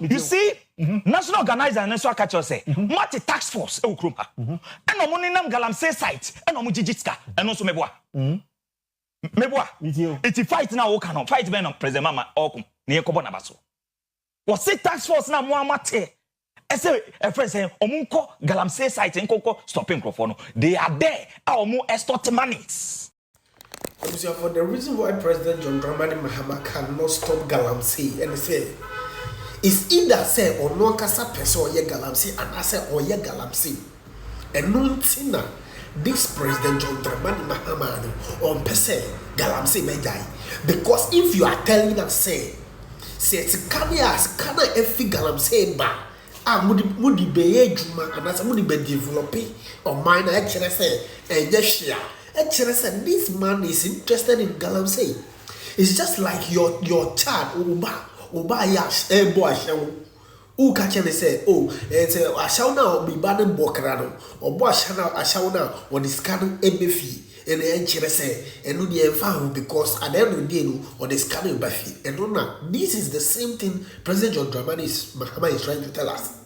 You see, national organizer and so catch say, multi tax force, and no money nam Galamsey site, and no mujitska, and also meboa. Meboa, it's fight now, cannot fight men on Prez Mahama or near Kobonabaso. Was it tax force now, Muamate? I say, a friend saying, Omunko, Galamsey site, and Coco, stopping microphone. They are there, our more extort monies. For the reason why President John Dramani Mahama cannot stop Galamsey and say, it's either say or no kasa person or ye Galamsey and I say or ye Galamsey. And no tina this President John Dramani Mahama on pese Galamsey may die. Because if you are telling us say it's kana efi Galamsey ba mudi be juma and as mudi be developing or mine actually say and yes yeah. Actually said this man is interested in Galamsey. It's just like your child Oba yash boy show. Who catch and say, oh, it's a shall now be banning Bokrano, or Bosh shall now on this scanning MFE, and the engineer say, and no the found because at the end of the day, or the scanning Buffy. And no, this is the same thing President John Dramani Mahama is trying to tell us.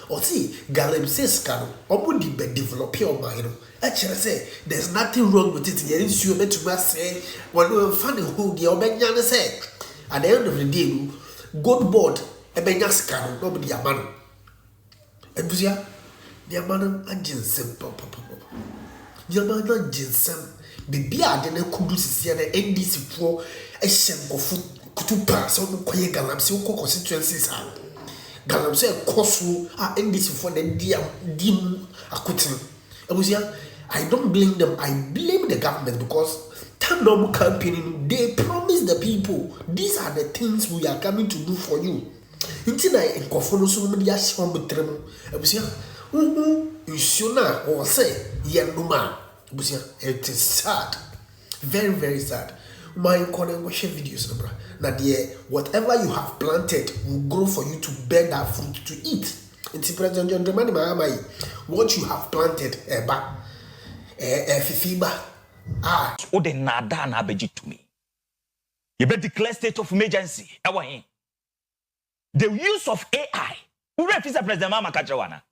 Or see, Galamsey scan, or would be develop your mind. Actually, say there's nothing wrong with it. You ensure me to say, when we funny who the Obenya say. At the end of the day, God board a Benya scan, nobody a man. And Buzia, the man and Jensen, papa. Your man and Jensen, the beard and a kudus here, the NDC for a shem of food to pass on Koye Galamsey constituencies. Galamsey Kosu are NDC for the dim akutin. And I don't blame them, I blame the government because Tandom campaigning, they promise the people these are the things we are coming to do for you. Until I incofono so many ashon betremo. You should not or say, Yanuma. It is sad. Very, very sad. My corner watch videos, number. Now, dear, whatever you have planted will grow for you to bear that fruit to eat. It's President John Dramani Mahama. What you have planted, Fifiba. O de nada na beji to me. You better declare state of emergency. The use of AI. Who represents President Mahama Kachawana?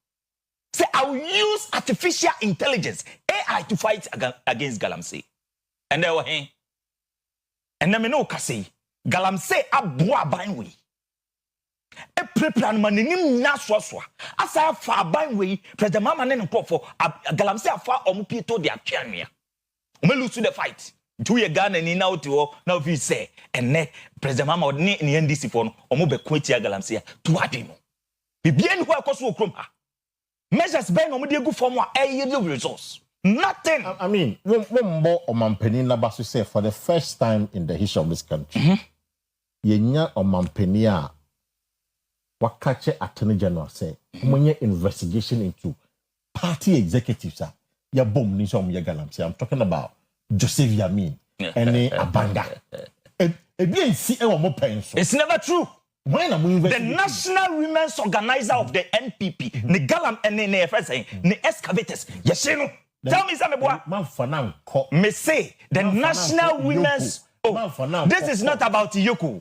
Say I will use artificial intelligence AI to fight against Galamsey. And they were here. And then me no kasi Galamsey abua banwe. E preplan manim na swaswa. Asa fa banwe President Mahama ne nko for Galamsey afa omupieto de atwanua. We lose to the fight. 2 years Ghana ni now to now we say and ne President Mahama ni NDC for no omo be kweti Galamsey to adweno. Bibia ni ho akoso okrom ha. Measures ben omo de gu form a yield results. Nothing. I mean, we more omampeni na basu say for the first time in the history of this country. Yenya omampeni a wakache attorney general say omonye investigation into party executives ya bomb ni so omo Galamsey. I'm talking about Joseph Yamin and Abanga. It's never true. The National Women's Organizer of the NPP, the Galam and the FSA, the excavators. Yes, you know. Tell me something. Me say the National Women's. Oh, this is not about Yoko.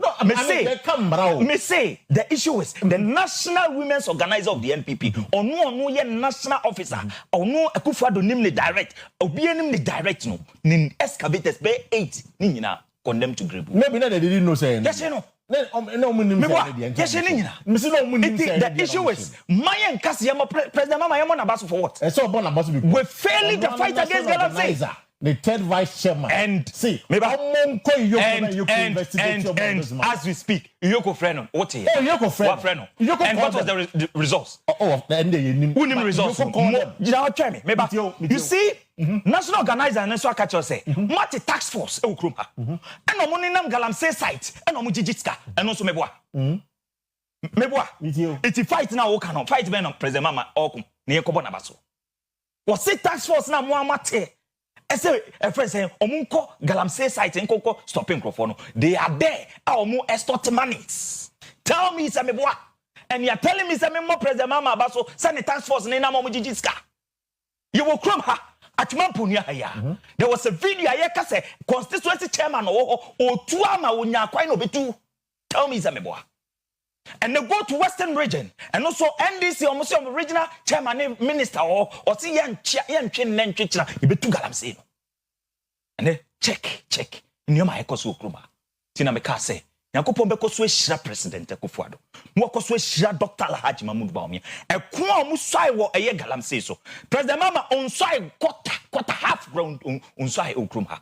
Me say the issue is the National Women's Organizer of the NPP. Or no national officer. Or no Akufo-Addo nim the direct. Obi nim the direct no. Nin excavators be 8 nina condemned to grave. Maybe they didn't know saying. Yes, you know. The issue is Mayan Kasiyama President Mahama Yamon Abasu for what? We're failing the fight against Galamsey. The third vice chairman. And see, and as we speak, Yoko Freno, what here? Oh, Yoko Freno. And what was the results? Oh, the end who name results? You see, National Organizer and so catch us say, Mati tax force, Ukrumpa. And no money nam Galamsey site, and no mujitska, and also meboa. Meboa. It's fight now, cannot fight men on President Mahama or near Kobonabaso. Was it tax force now, Muamate? I say, a friend saying, Omunko, Galamsey site, and Coco, stopping microphone. They are there, our more extort monies. Tell me, Sameboa. And you're telling me, Samemo President Mahama Baso, send a task force, Nena Momujiska. You will crumb her at Mampunia. There was a video, I say, constituency chairman or 2 ama when you're quite over 2. Tell me, Sameboa. And they go to Western region. And also NDC, almost original chairman, minister, or see yan chichina, you be to Galamsey. And then check. In your my echoes, Ukruma. Tina Mekase. Yankopon beko so ehira president Akufuado. Mo ko so ehira Dr. Alhaji Mahmoud Bawumia. E ko amusai wo eye Galamsey so. President Mahama onsai quarter half round onsai Ukruma.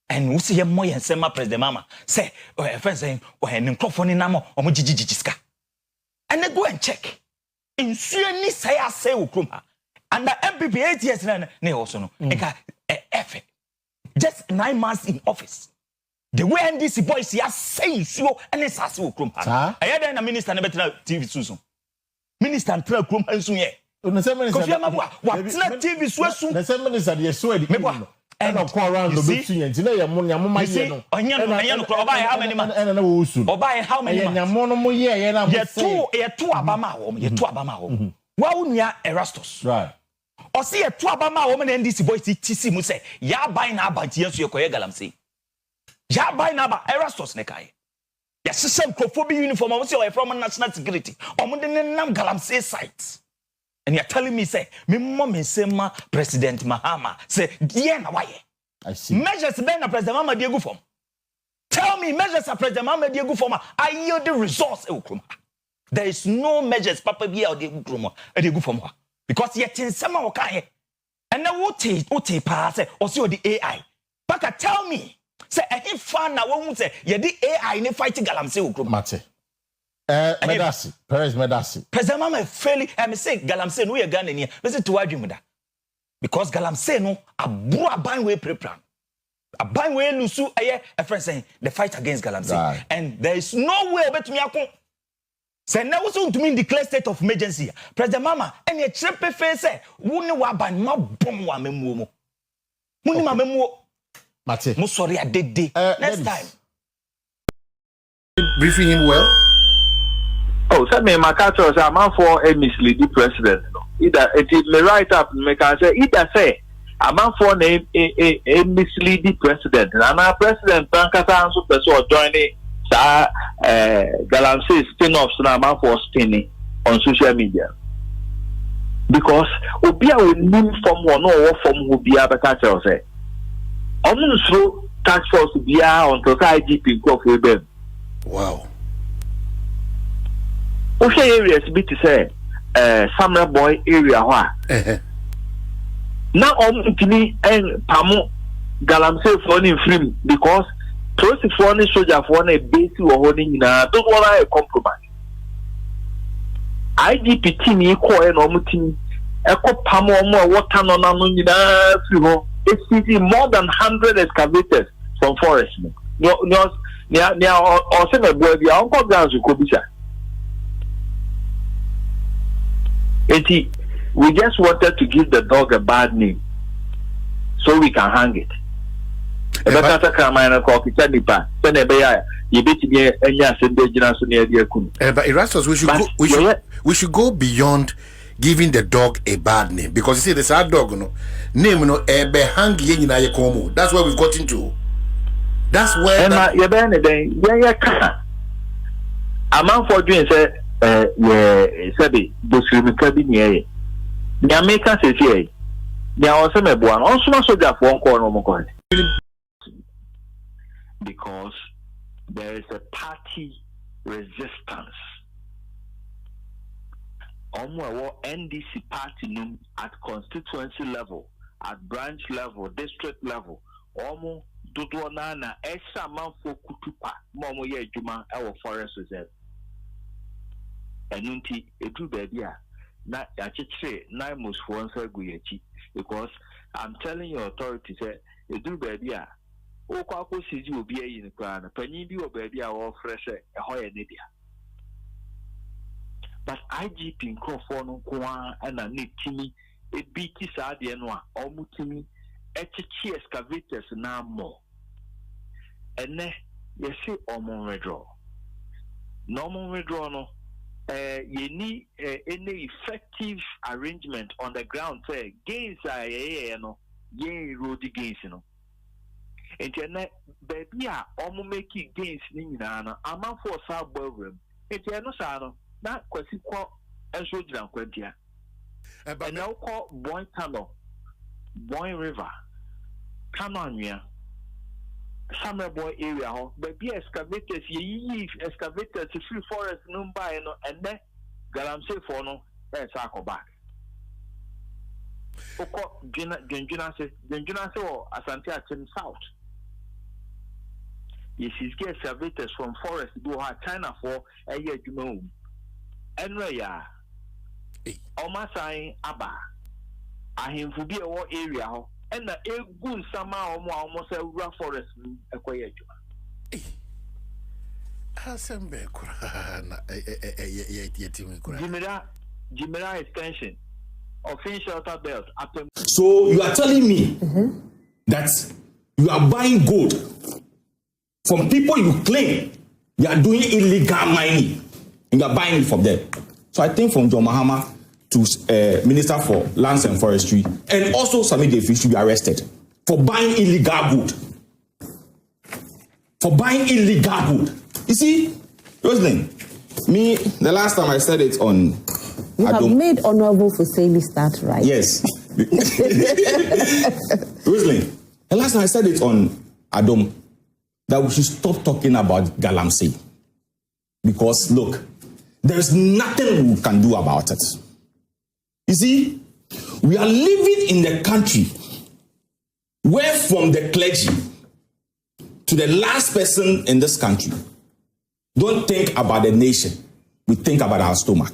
And we see him more and sema President Mahama say friends saying when microphone na mo omo jijijiska. And they go and check. In ni say ase Ukruma. And the MPP 8 years na also no. Eka effort. Just 9 months in office. The way NDC boys here say so and it's as you krum ha. I had a minister na better TV susun. Minister and tell krum hansu ye. No say minister. What TV susun. The same minister dey so e dey. And of course around the bit yen. Ti na ye mo ma ye no. Anya no kro oba how many man? Na wo su. Oba how many man? Nyamo no mo ye na mo say. Ye two abama wo. Ye two abama wo. Wa unua Erastus. Right. O see ye two abama wo na NDC boys ti si mu say ya ban na abanti yen so ye koye Galamsey. Ya buy naba Erastus nekai. Ya system crofobia uniform I say from national security. Omo de nam Galamsey site. And you're telling me say me mom say ma President Mahama say yeah na why. I see. Measures ben na President Mahama dey go form. Tell me measures na President Mahama dey go form. I yield the resource e okroma. There is no measures papa bia dey go kroma. E dey go form because yet in some o kan here. And now what pa say o see the AI. Baka tell me say if fan na won say ye di AI ni fight Galamsey okro mate medasi Prez medasi President Mahama fairly me say Galamsey no ye Ghana ni me say to adwum da because Galamsey no abro aban we prepare aban we lusu eye a friend saying the fight against Galamsey right. And there is no way obetumi akon say na wo so ntumi declare state of emergency President Mahama ene trepe fe say wo ne wa ban ma bom wa memuo mo muni ma memuo Mate. Sorry, I did. Next time. Briefing him well. Oh, so me Makato say I'm for a misleading president. Either it may write up me can say either say I'm for a misleading president. And our president Pankasa also person joining Galamsey spin-offs now I'm for spinning on social media. Because Obia will name from one or from Obia Bakato say. Through tax force be on to IGP go for them. Wow. Okay, areas be to say, Summer Boy area wa. Now me and Pamo Galamsey for in free because those foreign soldier for a base or holding don't want a compromise. IGP team equal and omutin echo Pamo more water no free. It's more than 100 excavators from forest. No, or say my boy, the uncle guns who could be sir. We just wanted to give the dog a bad name so we can hang it. But Erastus, we should go beyond giving the dog a bad name because you see the sad dog name hang ye that's where we've gotten to. That's where I'm for doing say sabi dosrimika bi niye ya meka sefie ya ose meboa on suma soldier for nko no mo because there is a party resistance. NDC party at constituency level, at branch level, district level, omo dodo na esa manfo kutupa momo ye adwuma e forest reserve. Enunti edu baby a na ya chechire na most for answer go yachi because I'm telling your authorities edu baby a o kwa ko siji obi ayi ni kwa na panyin bi o baby a wo fresh e hoye ne dia. But IGP Crawford no kwa na ne timi e biti sa de no a omutimi echichi excavators na mo ene yesi omon withdraw normal withdraw no you need any effective arrangement on the ground say gains no ye road gains no enti na baby a omo make gains ni nyina no amafo sa bawrem It's no sano. That question call and so down quentia. And now call Boy Tunnel, Boy River, Kamania, Summer Boy area, but be excavators, ye excavators to free forest, no by and then Galamsey for no, and circle back. Oko Genjuna or Asante Atem South. Yes, he's get excavators from forest go hard China for a year to know. And ya. Oma sign Abba. I him for be a war area, and the a good summer almost a rough forest a quiet. Asem be Jimera extension. Official belt. So you are telling me that you are buying gold from people you claim you are doing illegal mining, and you are buying it from them. So I think from John Mahama to Minister for Lands and Forestry, and also Sami Defi should be arrested for buying illegal gold. For buying illegal gold. You see, Roslyn, me, the last time I said it on... You have made Honorable Fuseli start right. Yes. Roslyn, the last time I said it on Adom, that we should stop talking about Galamsey. Because, look, there is nothing we can do about it. You see, we are living in a country where from the clergy to the last person in this country don't think about the nation. We think about our stomach.